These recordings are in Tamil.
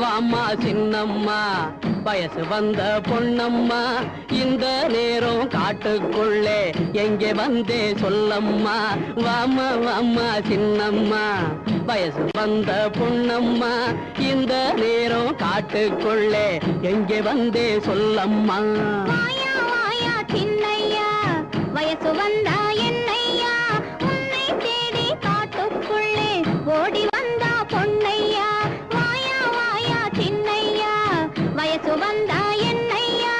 வாமா சின்னம்மா வயசு வந்த பொன்னம்மா இந்த நேரம் காட்டுக்குள்ளே எங்கே வந்தே சொல்லம்மா வாமா வாமா சின்னம்மா வயசு வந்த பொன்னம்மா இந்த நேரம் காட்டுக்குள்ளே எங்கே வந்தே சொல்லம்மா வாயா வாயா சின்னையா வயசு வந்தா என்னையா உன்னை தேடி காட்டுக்குள்ளே ஓடி வந்தா பொன்னையா வாயா வாயா சின்னையா வயசு வந்தா என்னையா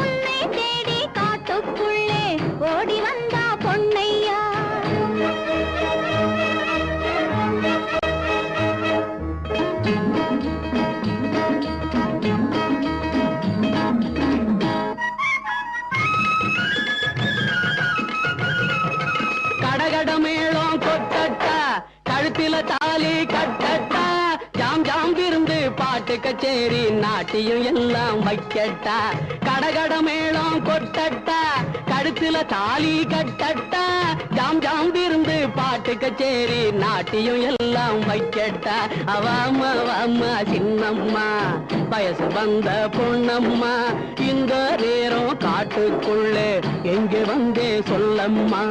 உன்னை தேடி காட்டுக்குள்ளே ஓடி வந்தா பொன்னையா கடகடமேளம் கொட்டட்டா கழுத்தில தாலி கட்டட்டா ஜாம் ஜாம் விருந்து பாட்டு கச்சேரி நாட்டியம் எல்லாம் வைக்கட்டா கடகடமேளம் கொட்டட்டா கழுத்தில தாலி கட்டட்டா ஜாம் ஜாம் விருந்து பாட்டு கச்சேரி நாட்டியம் எல்லாம் வைக்கட்டா அவாமா வாமா சின்னம்மா வயசு வந்த பொன்னம்மா இந்த நேரம் காட்டுக்குள்ளே எங்கே வந்தே சொல்லம்மா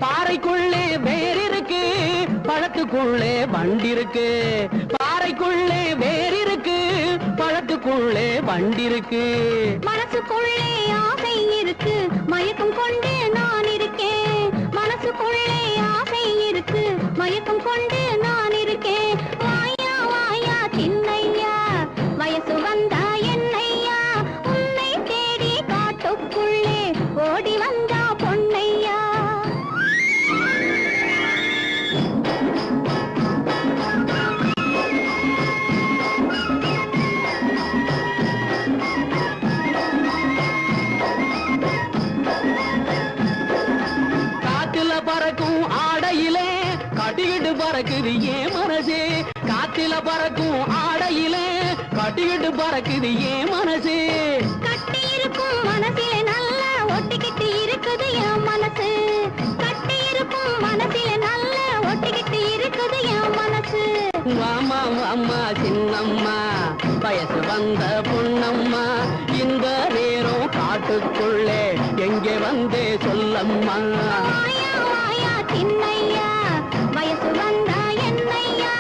பாறைக்குள்ளே வேர் இருக்கு பழத்துக்குள்ளே வண்டி இருக்கு பாறைக்குள்ளே வேர் இருக்கு பழத்துக்குள்ளே வண்டி இருக்கு மனசுக்குள்ளே ஆசை இருக்கு மயக்கம் கொண்டு நான் இருக்கேன் மனசுக்குள்ளே ஆசை இருக்கு மயக்கம் கொண்டு நான் இருக்கேன் வாயா வாயா சின்னையா வயசு வந்தா என்னையா உன்னை தேடி காட்டுக்குள்ளே ஓடி வந்தா பொன்னையா பறக்கும் ஆடையிலே கட்டிக்கிட்டு பறக்குது ஏன் மனசே காத்தில பறக்கும் ஆடையிலே கட்டிக்கிட்டு பறக்குது ஏன் மனசே கட்டி இருக்கும் மனசிலே நல்லா ஒட்டிக்கிட்டு இருக்குது என் மனசு கட்டி இருக்கும் மனசிலே நல்லா ஒட்டிக்கிட்டு இருக்குது என் மனசு வாமா வாமா சின்னம்மா வயசு வந்த பொன்னம்மா இந்த நேரம் காட்டுக்குள்ளே எங்கே வந்தே சொல்லம்மா சின்னையா வயசு வந்தா என்னையா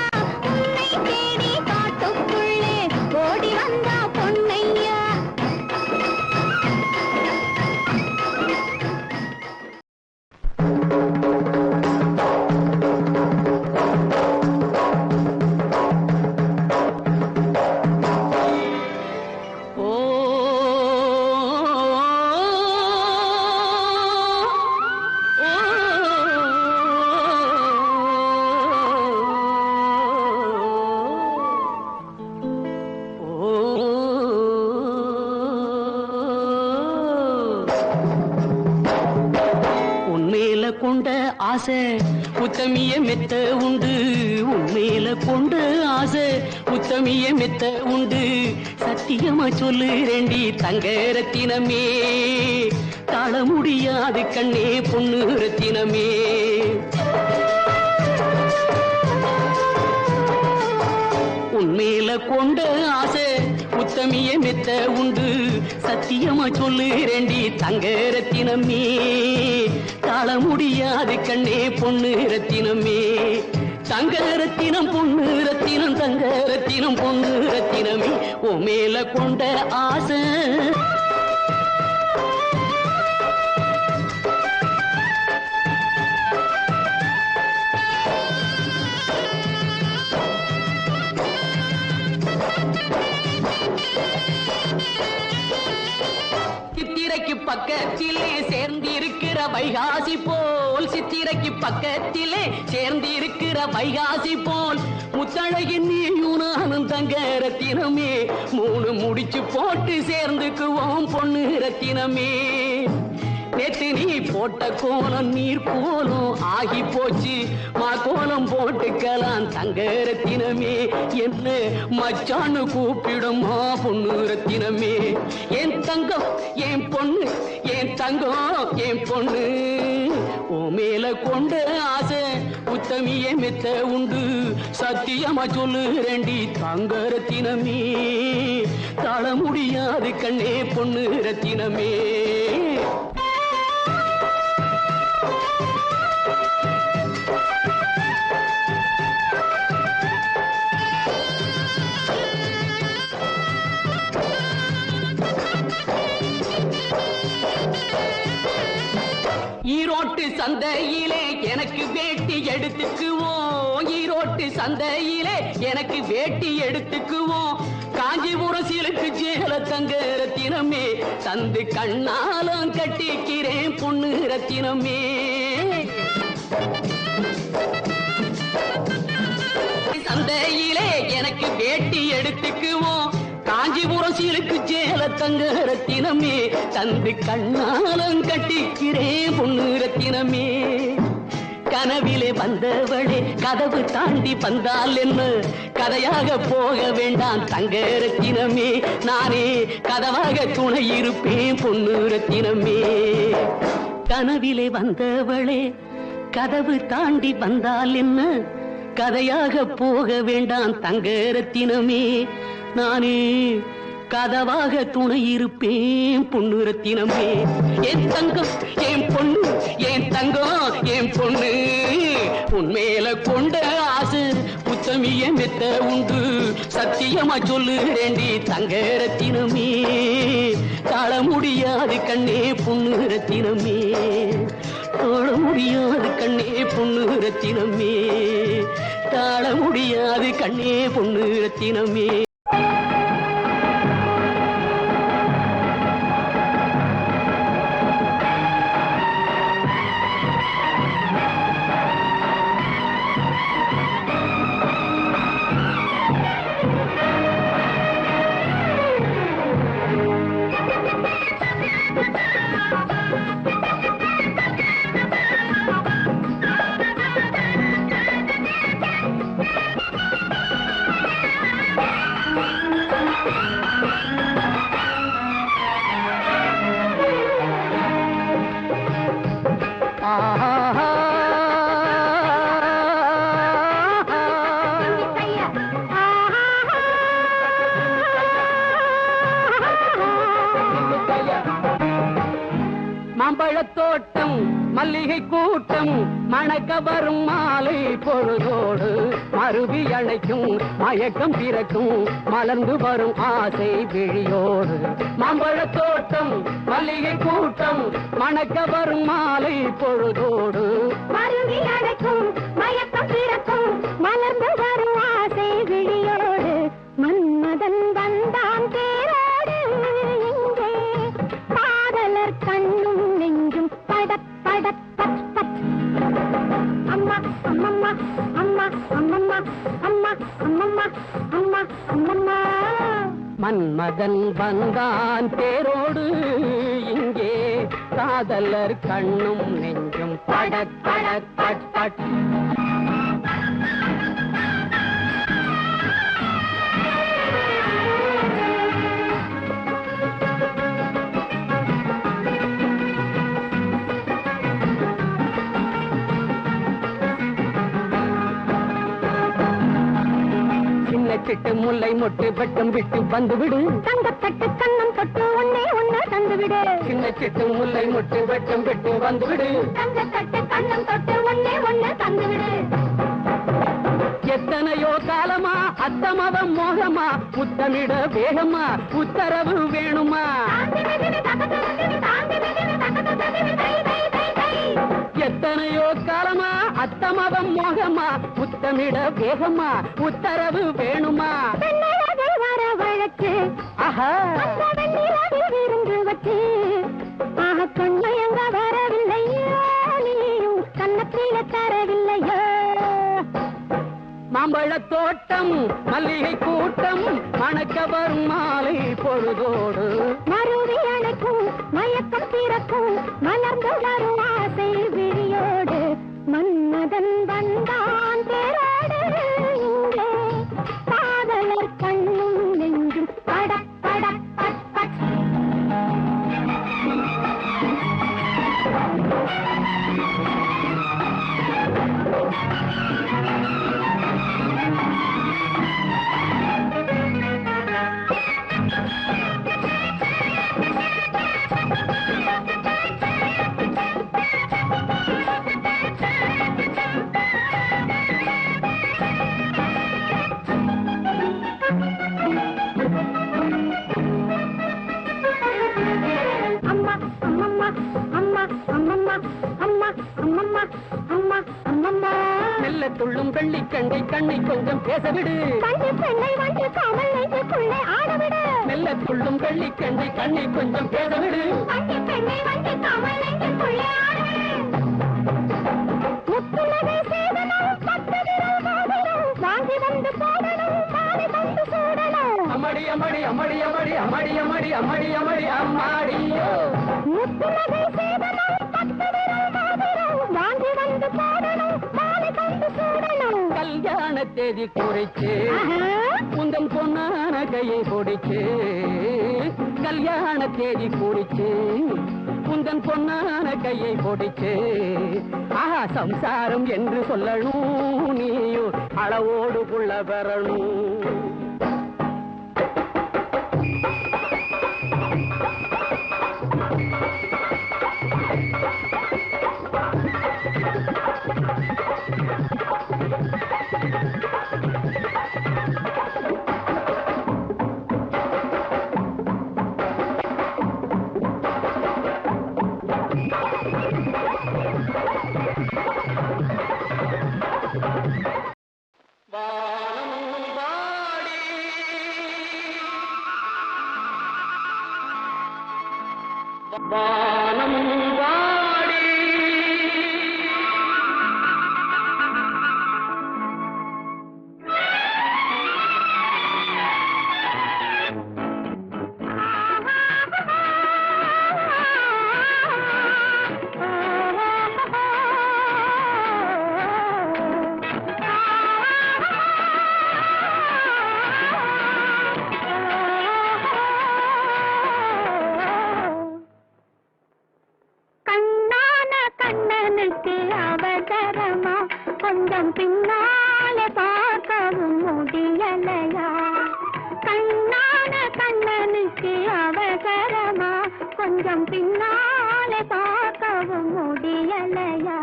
உன்னை தேடி காட்டுக்குள்ளே ஓடி வந்தா பொன்னையா கொண்ட ஆசை உத்தமிய மெத்த உண்டு உண்மையில கொண்ட ஆசை உத்தமிய மெத்த உண்டு சத்தியமா சொல்லு ரெண்டி தங்க ரத்தினமே தாழ முடியாது கண்ணே பொண்ணு ரத்தினமே உண்மையில கொண்ட ஆசை உத்தமிய மெத்த உண்டு சத்தியமா சொல்லு ரெண்டி தங்க ரத்தினமே தாழ முடியாது கண்ணே பொண்ணு ரத்தினமே தங்க ரத்தினம் பொண்ணு ரத்தினம் தங்க ரத்தினம் பொண்ணு ரத்தினமே உன் மேல கொண்ட ஆசை சித்திரைக்கு பக்கத்திலே சேர்ந்திருக்கிற வைகாசி போல் சித்திரைக்கு பக்கத்திலே சேர்ந்திருக்கிற வைகாசி போல் முத்தழகின் நீயும் நானும் தங்க ரத்தினமே மூணு முடிச்சு போட்டு சேர்ந்துக்குவோம் பொண்ணு ரத்தினமே நேத்து நீ போட்ட கோலம் நீர் போலும் ஆகி போச்சு மா கோலம் போட்டுக்கலாம் தங்க ரத்தினமே என்ன மச்சான்னு கூப்பிடுமா பொண்ணு ரத்தினமே என் தங்கம் என் பொண்ணு என் தங்கம் என் பொண்ணு ஓ மேல கொண்ட ஆசை உத்தமியே மெத்த உண்டு சத்தியமா சொல்லு ரெண்டி தங்க ரத்தினமே தாழ முடியாது கண்ணே பொண்ணு ரத்தினமே ஈரோட்டு சந்தையிலே எனக்கு வேட்டி எடுத்துக்குவோம் ஈரோட்டு சந்தையிலே எனக்கு வேட்டி எடுத்துக்குவோம் காஞ்சிபுரம் சிலுக்கு சேல தங்க ரத்தினமே தந்து கண்ணாலம் கட்டிக்கிறேன் பொண்ணு ரத்தினமே சந்தையிலே எனக்கு வேட்டி எடுத்துக்குவோம் காஞ்சிபுரம் சிலுக்கு சேல தங்க ரத்தினமே தந்து கண்ணாலம் கட்டிக்கிறேன் பொண்ணு ரத்தினமே கனவிலே வந்தவளே கதவு தாண்டி வந்தால் என்ன கதையாக போக வேண்டாம் தங்க ரத்தினமே நானே கதவாக துணை இருப்பேன் பொண்ணு ரத்தினமே கனவிலே வந்தவளே கதவு தாண்டி வந்தால் என்ன கதையாக போக வேண்டாம் தங்க ரத்தினமே நானே கதவாக துணை இருப்பேன் பொண்ணு ரத்தினமே என் தங்கம் என் பொண்ணு என் தங்கம் என் பொண்ணு உன்மேல கொண்ட ஆசை உத்தமிய மெத்த உண்டு சத்தியமா சொல்லு ரெண்டி தங்க ரத்தினமே தாழ முடியாது கண்ணே பொண்ணு ரத்தினமே தாழ முடியாது கண்ணே பொண்ணு ரத்தினமே தாழ முடியாது கண்ணே பொண்ணு ரத்தினமே மாம்பழத்தோட்டம் மல்லிகை கூட்டம் மணக்க வரும் மாலை பொழுதோடு மருவி அணைக்கும் மயக்கம் பிறக்கும் மலர்ந்து வரும் ஆசை விழியோடு மாம்பழத்தோட்டம் மல்லிகை கூட்டம் மணக்க வரும் மாலை பொழுதோடு மருவி அணைக்கும் மயக்கம் பிறக்கும் மலர்ந்து வரும் ஆசை விழியோடு மன்மதன் வந்தான் தேரோடு இங்கே காதலர் கண்ணும் நெஞ்சும் படப் படப் பட் பட் அம்மா அம்மம்மா அம்மா அம்மம்மா அம்மா அம்மம்மா அம்மா அம்மம்மா மன்மதன் வந்தான் தேரோடு இங்கே காதலர் கண்ணும் நெஞ்சும் படத் படத் பட் பட் சிட்டு முல்லை மொட்டு வெட்டம் விட்டு வந்துவிடு தங்கத்தட்டு கண்ணம் தொட்டு ஒன்னே ஒன்னு தந்துவிடு சின்ன சிட்டு முல்லை மொட்டு வெட்டம் விட்டு வந்துவிடு தங்கத்தட்டு கண்ணம் தொட்டு ஒன்னே ஒன்னு தந்துவிடு எத்தனையோ காலமா அத்தமதம் மோகமா முத்தமிட வேகமா உத்தரவு வேணுமா எத்தனையோ காலமா அத்தமதம் மோகமா முத்தமிட வேகமா உத்தரவு வேணுமா வர வழக்கு ஆஹா இருந்து வச்சு கண்மயங்க வரவில்லையோ நீயும் கண்ணத்தில தரவில்லையோ மாம்பழ தோட்டம் மல்லிகை கூட்டம் மணக்க வரும் மாலை பொழுதோடு மறுவி அணைக்கும் மயக்கம் பிறக்கும் மலர்ந்து வரும் ஆசை விழியோடு மன்மதன் வந்தான் பேரோடு இங்கே காதலர் கண்ணும் நெஞ்சும் படப் படப் பட் பட் துள்ளும் வெள்ளிக்கண்டை கண்ணை கொஞ்சம் பேசவிடு பெண்ணை வந்து காமல் நெஞ்சுக்குள்ளே ஆடவிடு மெல்ல துள்ளும் வெள்ளிக்கண்டை கண்ணை கொஞ்சம் பேசவிடு பெண்ணை வந்து காமல் நெஞ்சுக்குள்ளே ஆடவிடு முத்துலகை சேதனம் பத்து விரல் மோதிரம் வாங்கி வந்து போடணும் மாலை வந்து சூடணும் அம்மாடி அம்மாடி அம்மாடி அம்மாடி அம்மாடி அம்மாடி அம்மாடி அம்மாடி அம்மாடியோ முத்துலகை சேதனம் பத்து விரல் மோதிரம் வாங்கி வந்து போடணும் மாலை வந்து சூடணும் கல்யாண தேதி குறிச்சு உந்தன் பொன்னான கையை பொடிச்சு கல்யாண தேதி குறிச்சு உந்தன் பொன்னான கையை பொடிச்சு ஆஹா சம்சாரம் என்று சொல்லணும் நீயோ அளவோடு புள்ள பெறணும் கொஞ்சம் பின்னாலே பார்க்கவும் முடியலையா கண்ணான கண்ணனுக்கு அவசரமா கொஞ்சம் பின்னாலே பார்க்கவும் முடியலையா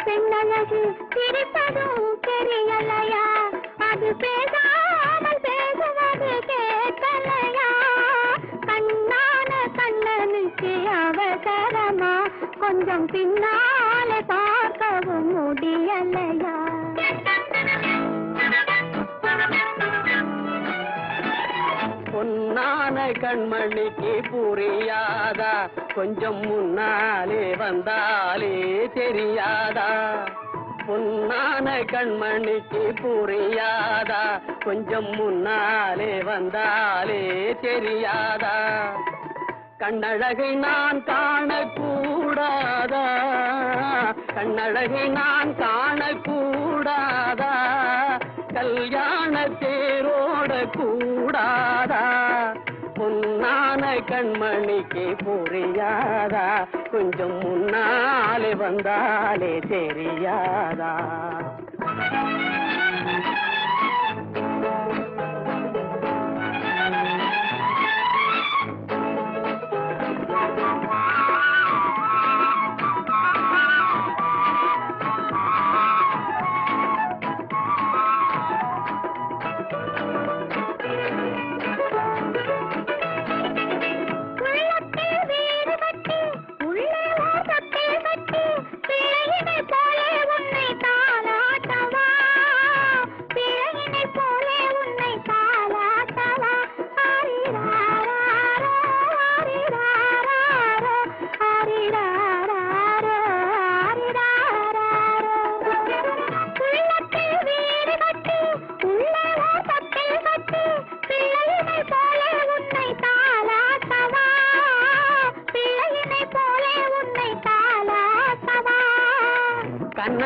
பெண்ணழகு சிரிப்பதும் தெரியலையா அது பேசாமல் பேசுவது கேட்கலையா கண்ணான கண்ணனுக்கு அவசரமா கொஞ்சம் பின்னாலே பார்க்கவும் முடியலையா பொன்னான கண்மணிக்கு புரியாதா கொஞ்சம் முன்னாலே வந்தாலே தெரியாதா பொன்னான கண்மணிக்கு புரியாதா கொஞ்சம் முன்னாலே வந்தாலே தெரியாதா கண்ணழகை நான் காணக்கூடாதா கண்ணழகை நான் காணக்கூடாதா கல்யாண தேரோட கூடாதா பொன்னான கண்மணிக்கு புரியாதா கொஞ்சம் முன்னாலே வந்தாலே தெரியாதா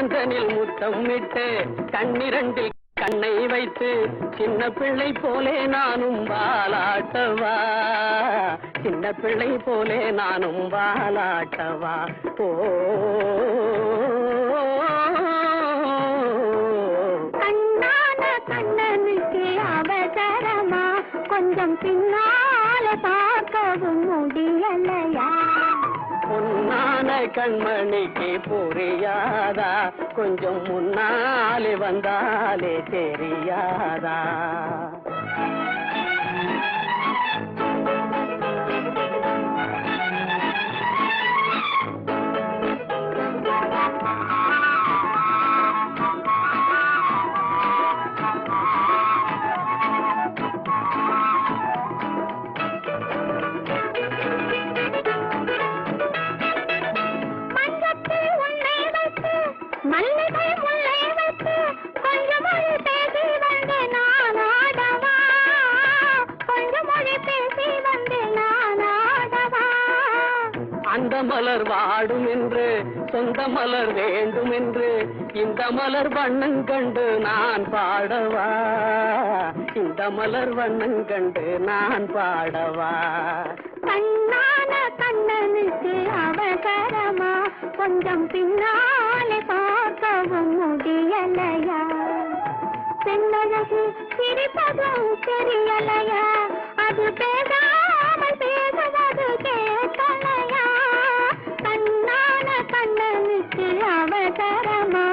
கந்தனில் முத்தம் விட்டு கண்ணிரண்டில் கண்ணை வைத்து சின்ன பிள்ளை போலே நானும் வாலாட்டவா, சின்ன பிள்ளை போலே நானும் வாலாட்டவா. ஓ கண்ணான கண்ணனுக்கு அவசரமா, கொஞ்சம் பின்னால பார்க்கவும் முடியலையா? பொன்னான கண்மணிக்கு புரியாதா, கொஞ்சம் முன்னாலே வந்தாலே தெரியாதா? மல்லிகை முல்லை வைத்து கொஞ்சம் மொழி பேசி வந்து நான் ஆடவா, கொஞ்சம் மொழி பேசி வந்து நான் ஆடவா. அந்த மலர் வாடும் என்று சொந்த மலர் வேண்டும் என்று இந்த மலர் வண்ணம் கண்டு நான் பாடவா, இந்த மலர் வண்ணம் கண்டு நான் பாடவா. கண்ணான கண்ணனுக்கு அவசரமா, கொஞ்சம் பின்னாலே பார்க்கவும் முடியலையா? பெண்ணழகு சிரிப்பதும் தெரியலையா? அது பேசாமல் பேசுவது கேட்கலையா? கண்ணான கண்ணனுக்கு அவசரமா,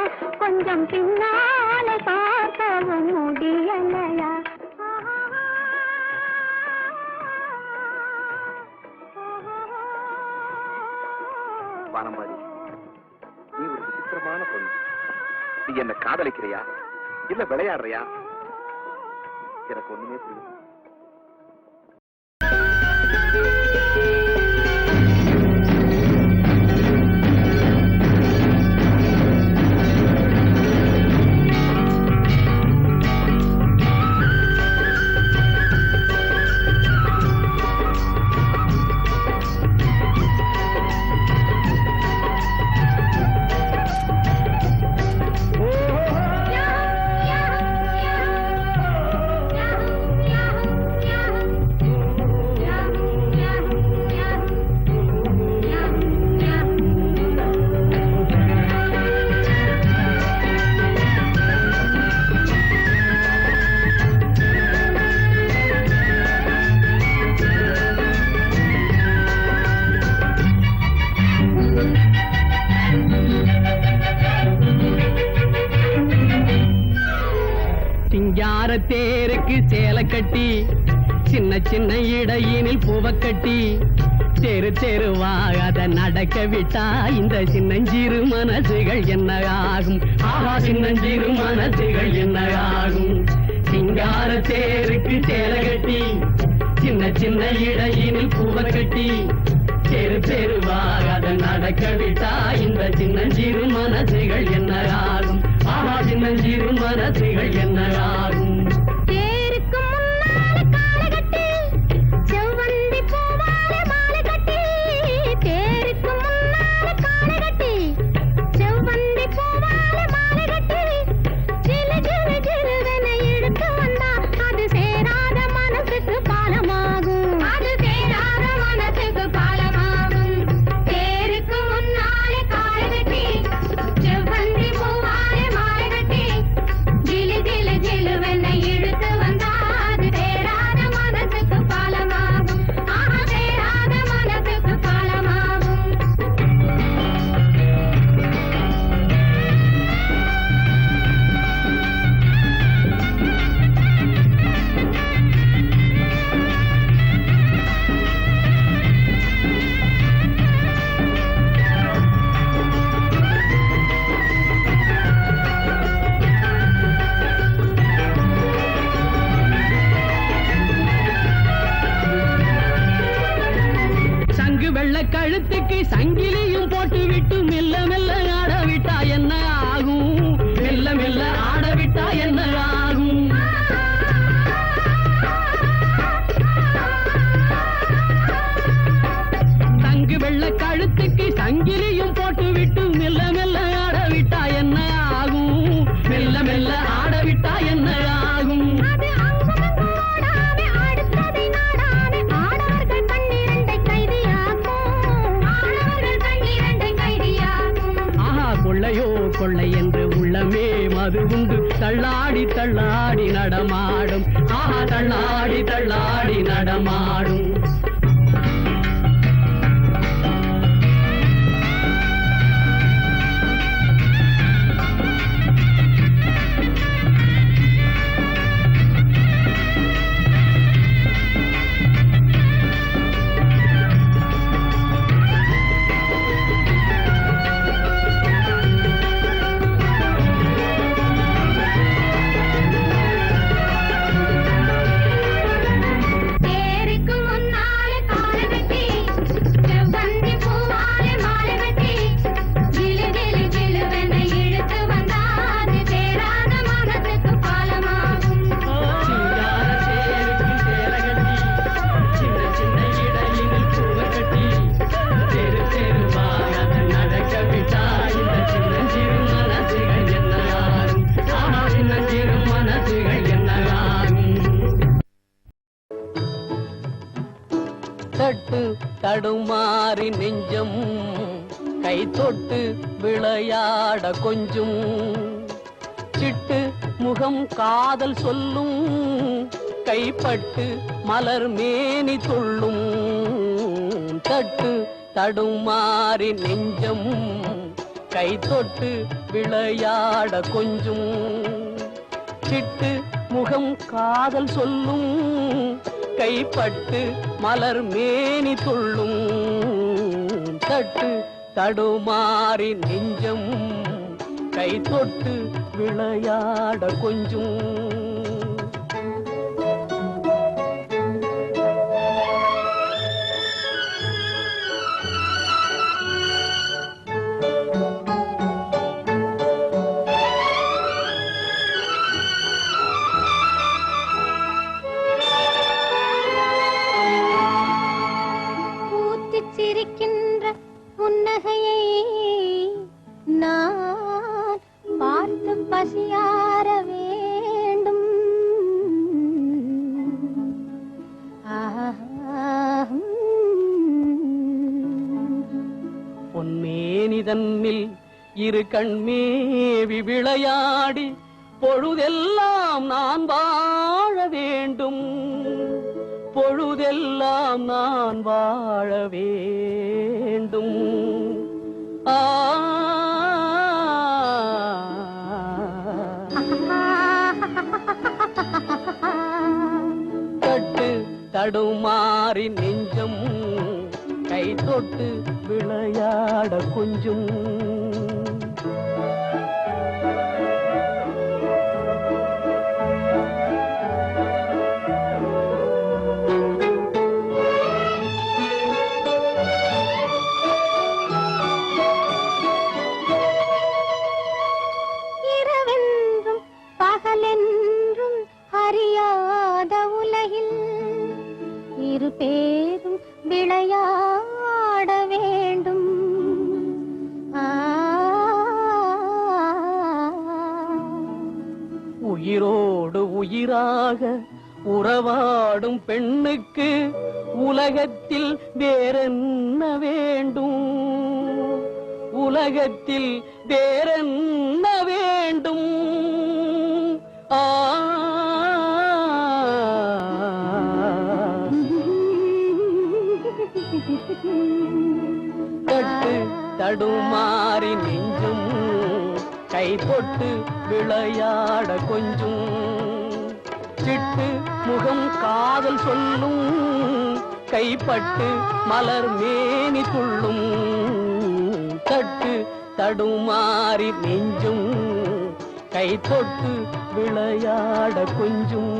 கொஞ்சம் பின்னாலே பார்க்கவும் முடியலையா? வானம்பாடி, நீ ஒரு விசித்திரமான பொண்ணு. நீ என்ன காதலிக்கிறியா இல்ல விளையாடுறியா? எனக்கு ஒண்ணுமே புரியல. சிங்கார தேருக்கு சேலை கட்டி சின்ன சின்ன இடையினில் பூவ கட்டி தெரு தெருவாக அதை நடக்க விட்டா இந்த சின்னஞ்சிறு மனசுகள் என்ன ஆகும்? ஆஹா, சின்னஞ்சிறு மனசுகள் என்ன ஆகும்? சிங்கார தேருக்கு சேலை கட்டி சின்ன சின்ன இடையினில் பூவ கட்டி தெரு தெருவாக அதை நடக்க விட்டா இந்த சின்னஞ்சிறு மனசுகள் என்ன ஆகும்? ஆஹா, சின்னஞ்சிறு மனசுகள் என்ன ஆகும்? தேருக்கு முன்னால காலை கட்டி செவ்வந்தி பூவால மாலை கட்டி, தேருக்கு முன்னால காலை கட்டி செவ்வந்தி பூவால மாலை கட்டி, ஜிலு ஜிலு ஜிலுவென இழுத்து வந்தா அது சேராத மனசுக்கு பாலமாகும், அது சேராத மனசுக்கு பாலமாகும். தேருக்கு முன்னால காலை கட்டி செவ்வந்தி பூவால மாலை கட்டி, ஜிலு ஜிலு ஜிலுவென இழுத்து வந்தா அது சேராத மனசுக்கு பாலமாகும், ஆஹா, சேராத மனசுக்கு பாலமாகும். சங்கு வெள்ள கழுத்துக்கு சங்கிலியும் போட்டு விட்டு மெல்ல மெல்ல ஆட விட்டா என்ன ஆகும்? மெல்ல மெல்ல ஆட விட்டா என்ன ஆகும்? சங்கு வெள்ள கழுத்துக்கு சங்கிலியும் போட்டு விட்டு மெல்ல மெல்ல ஆட விட்டா என்ன அது உண்டு தள்ளாடி தள்ளாடி நடமாடும் ஆஹா தள்ளாடி தள்ளாடி நடமாடும் தடுமாறி நெஞ்சம் கை தொட்டு விளையாட கொஞ்சம் சிட்டு முகம் காதல் சொல்லும் கைப்பட்டு மலர் மேனி துள்ளும் தட்டு தடுமாறி நெஞ்சம் கை தொட்டு விளையாட கொஞ்சம் சிட்டு முகம் காதல் சொல்லும் கைப்பட்டு மலர் மேனி துள்ளும் தட்டு தடுமாறி நெஞ்சம் கை தொட்டு விளையாட கொஞ்சம் சிரிக்கின்ற புன்னகையை நான் பார்த்து பசியார வேண்டும் பொன்மேனிதன்னில் இரு கண்மேவி விளையாடி பொழுதெல்லாம் நான் வாழ வேண்டும் பொழுதெல்லாம் நான் வாழ வேண்டும் தட்டு தடுமாறி நெஞ்சம் கை தொட்டு விளையாட கொஞ்சம் பேரும் விளையாட வேண்டும் உயிரோடு உயிராக உறவாடும் பெண்ணுக்கு உலகத்தில் வேறென்ன வேண்டும் உலகத்தில் வேறென்ன வேண்டும் தட்டு தடுமாறி நெஞ்சும் கை தொட்டு விளையாட கொஞ்சம் சிட்டு முகம் காதல் சொல்லும் கைப்பட்டு மலர் மேனி துள்ளும் தட்டு தடுமாறி நெஞ்சும் கை தொட்டு விளையாட கொஞ்சம்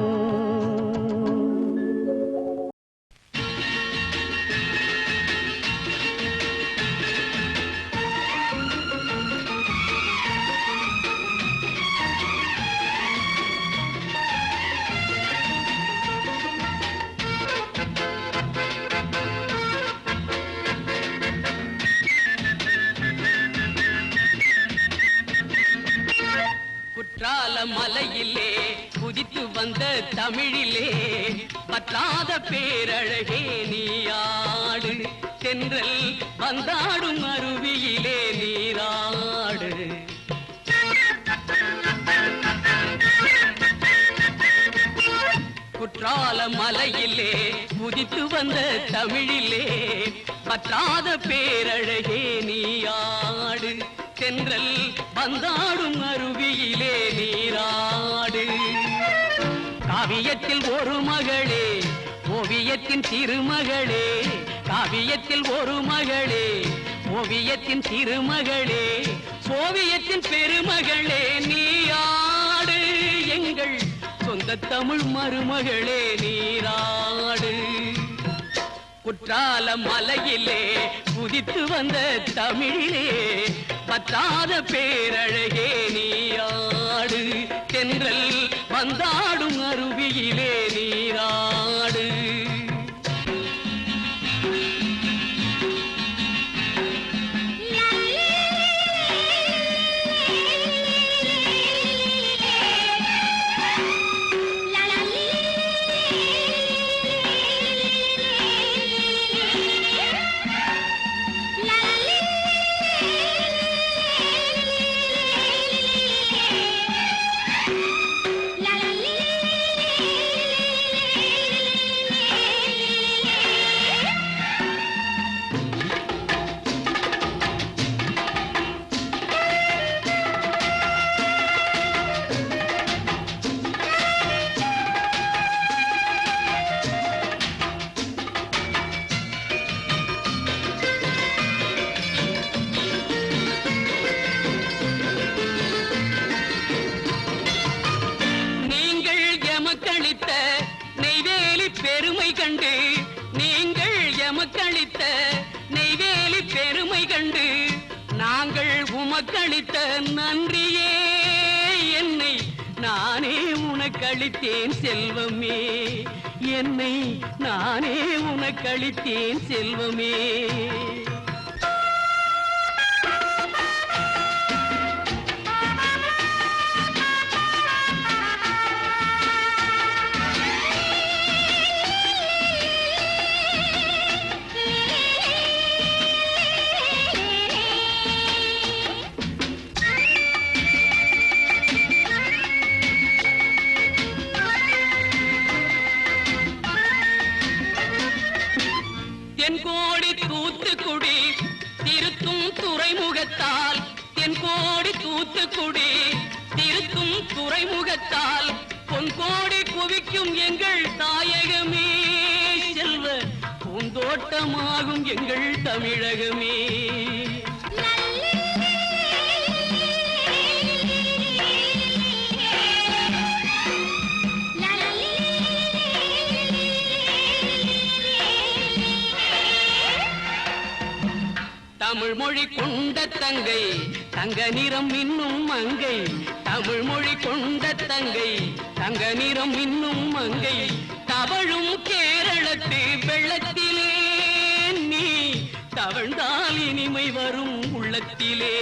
மலையிலே குதித்து வந்த தமிழிலே பற்றாத பேரழகே நீயாடு சென்றல் வந்தாடும் அருவியிலே நீராடு குற்றால மலையிலே உதித்து வந்த தமிழிலே பற்றாத பேரழகே நீயாடு தென்றல் வந்தாடும் அருவியிலே நீராடு காவியத்தில் ஒரு மகளே ஓவியத்தின் திருமகளே காவியத்தில் ஒரு மகளே ஓவியத்தின் திருமகளே சோவியத்தின் பெருமகளே நீயாடு எங்கள் சொந்த தமிழ் மருமகளே நீராடு குற்றால மலையிலே உதித்து வந்த தமிழிலே பற்றாத பேரழகே நீயாடு தென்றல் வந்தாடும் அருவியிலே நீராடு பெருமை கண்டு நீங்கள் எமக்களித்த நெய்வேலி பெருமை கண்டு நாங்கள் உமக்களித்த நன்றியே என்னை நானே உனக்களித்தேன் செல்வமே என்னை நானே உனக்களித்தேன் செல்வமே தென்கோடி தூத்துக்குடி திருத்தும் துறைமுகத்தால் தென்கோடி தூத்துக்குடி திருத்தும் துறைமுகத்தால் பொன்கோடி குவிக்கும் எங்கள் தாயகமே செல்வ பூந்தோட்டமாகும் எங்கள் தமிழகமே தமிழ் மொழி கொண்ட தங்கை தங்க நிறம் இன்னும் மங்கை தமிழ் மொழி கொண்ட தங்கை தங்க நிறம் இன்னும் மங்கை தவழும் கேரளத்து வெள்ளத்திலே நீ தவழ்ந்தால் இனிமை வரும் உள்ளத்திலே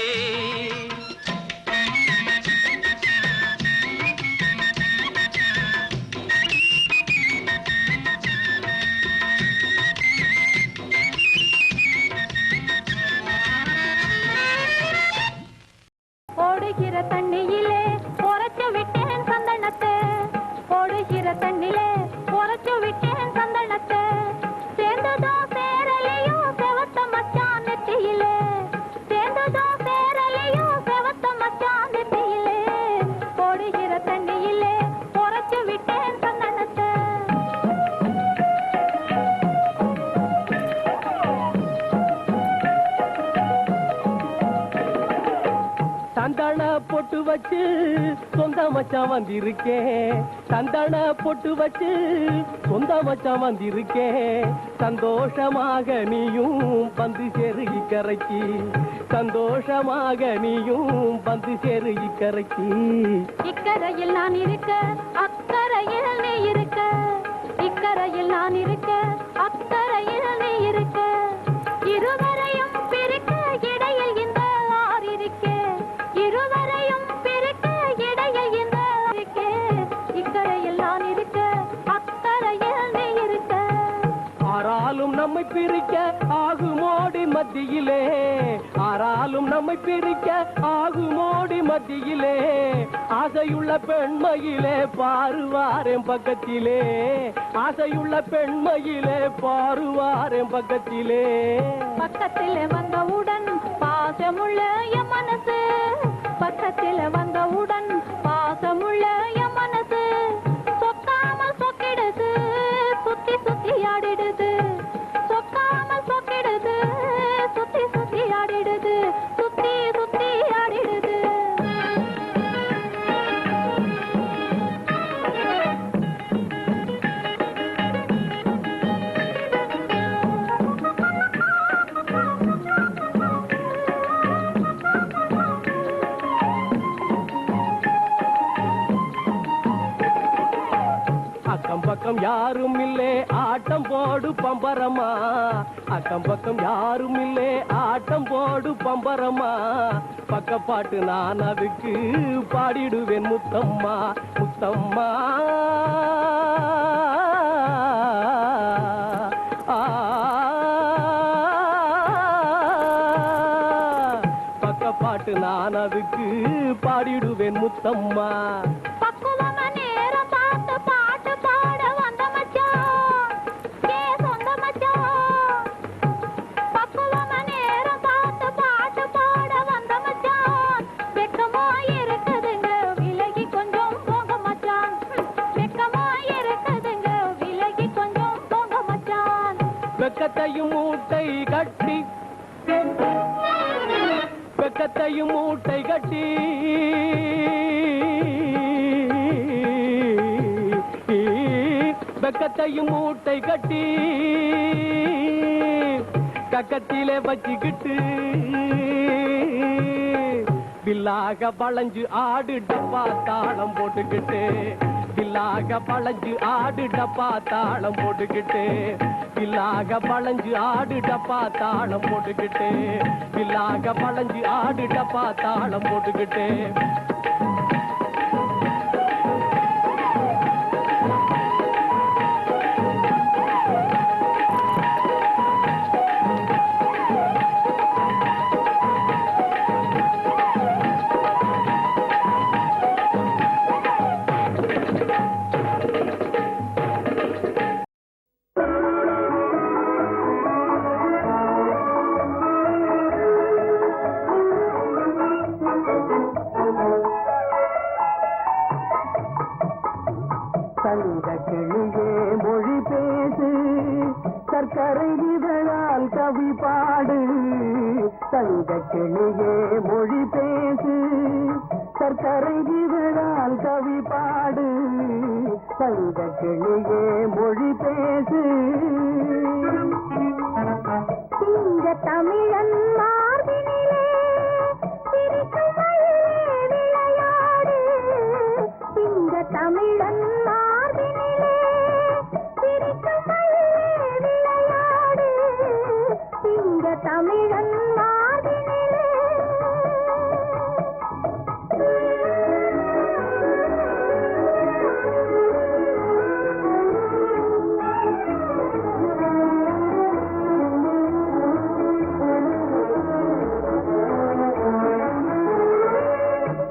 ஓடுகிற தண்ணியிலே உரைச்சு விட்டேன் சந்தனத்தை ஓடுகிற தண்ணிலே உரைச்சு விட்டேன் சந்தனத்தை சேர்ந்ததோ சேரலையோ செவத்த மச்சான் நெத்தியிலே சேர்ந்ததோ சேரலையோ செவத்த மச்சான் நெத்தியிலே ஓடுகிற தண்ணியிலே உரைச்சு விட்டேன் சந்தனத்தை சந்தன பொட்டு வச்சு சொந்த மச்சான் வந்திருக்கேன் சந்தன பொட்டு வச்சு சொந்த மச்சான் வந்திருக்கேன் சந்தோஷமாக நீயும் வந்து சேரு இக்கரைக்கு சந்தோஷமாக நீயும் வந்து சேரு இக்கரைக்கு இக்கரையில் நான் இருக்க அக்கரையில் நீ இருக்க இக்கரையில் நான் இருக்க அக்கரையில் நீ இருக்க இருவரையும் பிரிக்க இடையில் இந்த ஆறு இருக்கே இருவரையும் பிரிக்க இடையில் இந்த இருக்கே இக்கரையில் நான் இருக்க அக்கரையில் நீ இருக்க ஆறாலும் நம்மை பிரிக்க ஆகுமோடி மத்தியிலே ஆறாலும் நம்மை பிரிக்க ஆகுமோடி மத்தியிலே ஆசையுள்ள பெண்மையிலே பாருவாரேன் பக்கத்திலே ஆசையுள்ள பெண்மையிலே பாருவாரேன் பக்கத்திலே பக்கத்திலே வந்தவுடன் பாசமுள்ள என் மனசு பக்கத்திலே வந்தவுடன் பாசமுள்ள என் மனசு சொக்காமல் சொக்கிடுது சுத்தி சுத்தி ஆடிடுது சொக்காமல் சொக்கிடுது சுத்தி சுத்தி ஆடிடுது சுத்தி சுத்தி ஆடிடுது அக்கம் பக்கம் யாரும் இல்லே ஆட்டம் போடு பம்பரமா அக்கம் பக்கம் யாரும் இல்லே ஆட்டம் போடு பம்பரமா பக்கப்பாட்டு நான் அதுக்கு பாடிடுவேன் முத்தம்மா முத்தம்மா பக்கப்பாட்டு நான் அதுக்கு பாடிடுவேன் முத்தம்மா பக்குவமா நேரம் பார்த்து பாட்டு பாட வந்த மச்சான் ஏ சொந்த மச்சான் பக்குவமா நேரம் பார்த்து பாட்டு பாட வந்த மச்சான் வெக்கமா இருக்குதுங்க விலகி கொஞ்சம் போங்க மச்சான் வெக்கமா இருக்குதுங்க விலகி கொஞ்சம் போங்க மச்சான் வெக்கத்தையும் மூட்டை கட்டி வெக்கத்தையும் மூட்டை கட்டி வெக்கத்தையும் மூட்டை கட்டி கக்கத்திலே வச்சுக்கிட்டு பில்லாக பழஞ்சு ஆடு டப்பா தாளம் போட்டுக்கிட்டு பில்லாக பழஞ்சு ஆடு டப்பா தாளம் போட்டுக்கிட்டு பில்லாக பழஞ்சு ஆடு டப்பா தாளம் போட்டுக்கிட்டு பில்லாக பழஞ்சு ஆடு டப்பா தாளம் போட்டுக்கிட்டு தங்க கிளியே மொழி பேசு சர்க்கரை இதழால் கவி பாடு தங்க கிளியே மொழி பேசு சர்க்கரை இதழால் கவி பாடு தங்க கிளியே மொழி பேசு இங்க தமிழன் மார்பினிலே சிரிக்கும் மயிலே விளையாடு இங்க தமிழன் மார்பினிலே சிரிக்கும் மயிலே விளையாடு இங்க தமிழன் மார்பினிலே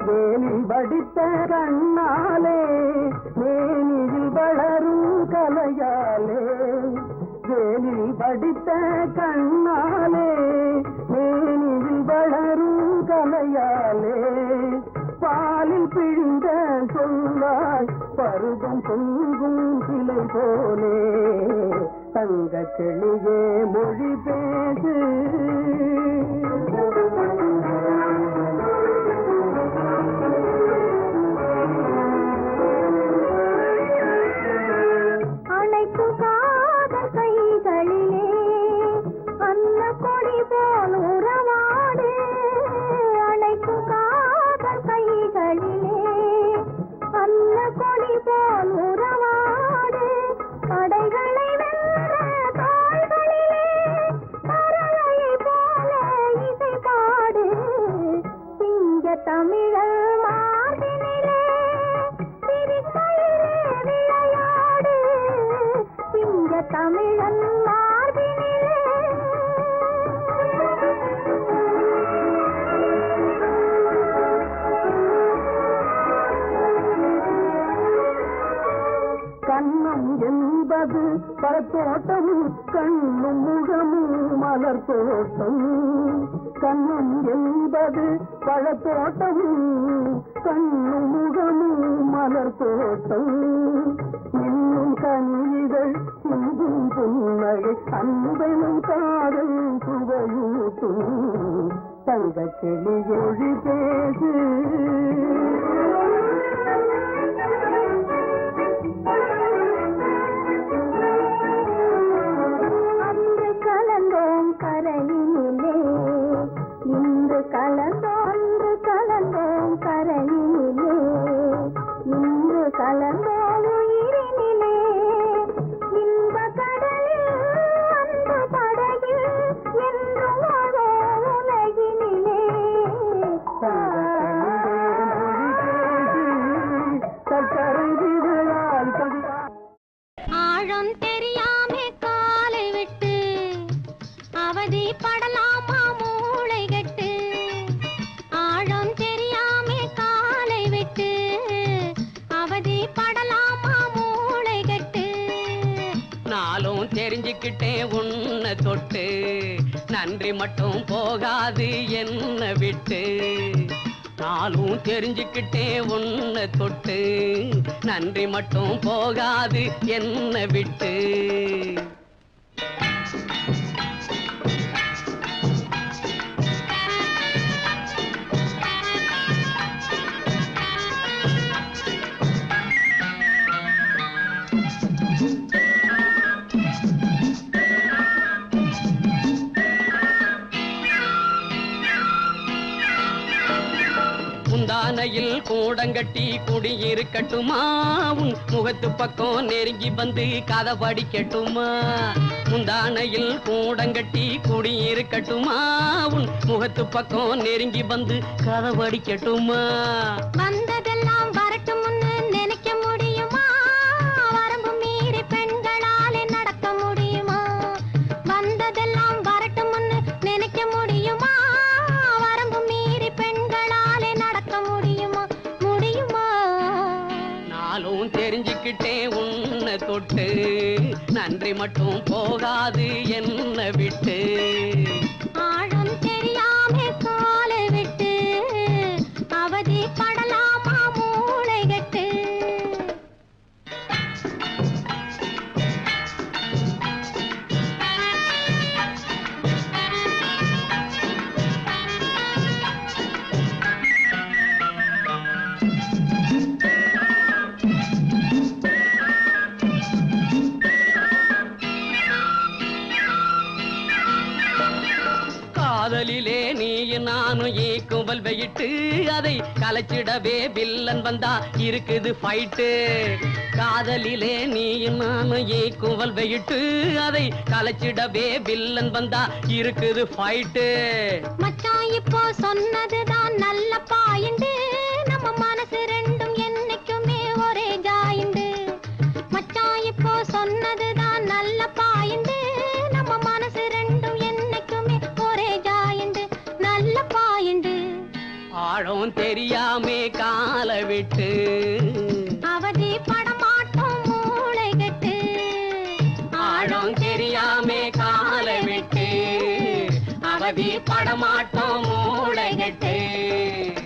வேலில் வடித்த கண்ணாலே மேனியில் வளரும் கலையாலே வேலில் வடித்த கண்ணாலே மேனியில் வளரும் கலையாலே பாலில் பிழிந்த சொல்லாய் பருவம் பொங்கும் சிலை போலே தங்க கிளியே மொழி பேசு அணைக்கும் காதல் கைகளிலே அன்ன கொடி போல் உறவாடு அணைக்கும் காதல் கைகளிலே அன்ன கொடி போல் உறவாடு படைகளை வென்ற தாள்களிலே பறவையை போல இசை பாடு சிங்க தமிழர் மார்பினிலே சிரிக்கையிலே விளையாடு சிங்க தமிழன் மார்பினிலே என்பது பழத்தோட்டம் கண்ணும் முகமும் மலர் தோட்டம் கண்ணம் என்பது பழத்தோட்டம் கண்ணும் முகமும் மலர் தோட்டம் இன்னும் கனிகள் சிந்தும் புன்னகை அன்பெனும் காதல் சுவையூட்டும் தங்க கிளியொழி பேசு அன்று கலந்தோம் கரையினிலே இன்று கலந்தோன்று கலந்தோம் கரையினிலே இன்று கலந்தோம் உயிரினிலே இன்ப கடலில் அன்பு படகில் என்றும் வாழோ உலகினிலே ஆழம் தெரியாமே காலை விட்டு அவதி படலாமா மூளை கட்டு ஆழம் தெரியாமே காலை விட்டு அவதி படலாமா மூளை கட்டு நாளும் தெரிஞ்சுக்கிட்டே உன்னை தொட்டு நன்றி மட்டும் போகாது என்ன விட்டு நாளும் தெரிஞ்சுக்கிட்டே உன்னை தொட்டு நன்றி மட்டும் போகாது என்ன விட்டு முந்தானையில் கூடங்கட்டி குடியிருக்கட்டுமா உன் முகத்து பக்கம் நெருங்கி வந்து கதை படிக்கட்டுமா முந்தானையில் கூடங்கட்டி குடியிருக்கட்டுமா உன் முகத்து பக்கம் நெருங்கி வந்து கதை படிக்கட்டுமா வந்ததெல்லாம் வரட்டும்னு நினைக்க முடியுமா வரம்பு மீறி பெண்களாலே நடக்க முடியுமா வந்ததெல்லாம் வரட்டும்னு நினைக்க முடியுமா வரம்பு மீறி பெண்களாலே நடக்க முடியுமா முடியுமா நாளும் தெரிஞ்சுக்கிட்டே உன்னை தொட்டு நன்றி மட்டும் போகாது என்ன விட்டு ஆழம் தெரியாமே காலை விட்டு அவதி படலாமா மூளை கட்டு காதலிலே நீ நானும் கும்பல் வையிட்டு அதை கலைச்சிடவே வில்லன் வந்தா இருக்குது ஃபைட்டு காதலிலே நீ நானும் கும்பல் வையிட்டு அதை கலைச்சிடவே வில்லன் வந்தா இருக்குது ஃபைட்டு மச்சான் இப்போ சொன்னதுதான் நல்ல பாயிண்டு நம்ம மனசு ரெண்டும் என்னைக்குமே ஒரே ஜாயிண்டு மச்சான் இப்போ சொன்னதுதான் நல்ல பாயிண்டு நம்ம மனசு ரெண்டும் என்னைக்குமே ஒரே ஜாயிண்டு நல்ல பாயிண்டு ஆழம் தெரியாமே காலை விட்டு அவதி படமாட்டோம் மூளை கட்டு ஆழம் தெரியாமே காலை விட்டு அவதி படமாட்டோம் மூளை கட்டு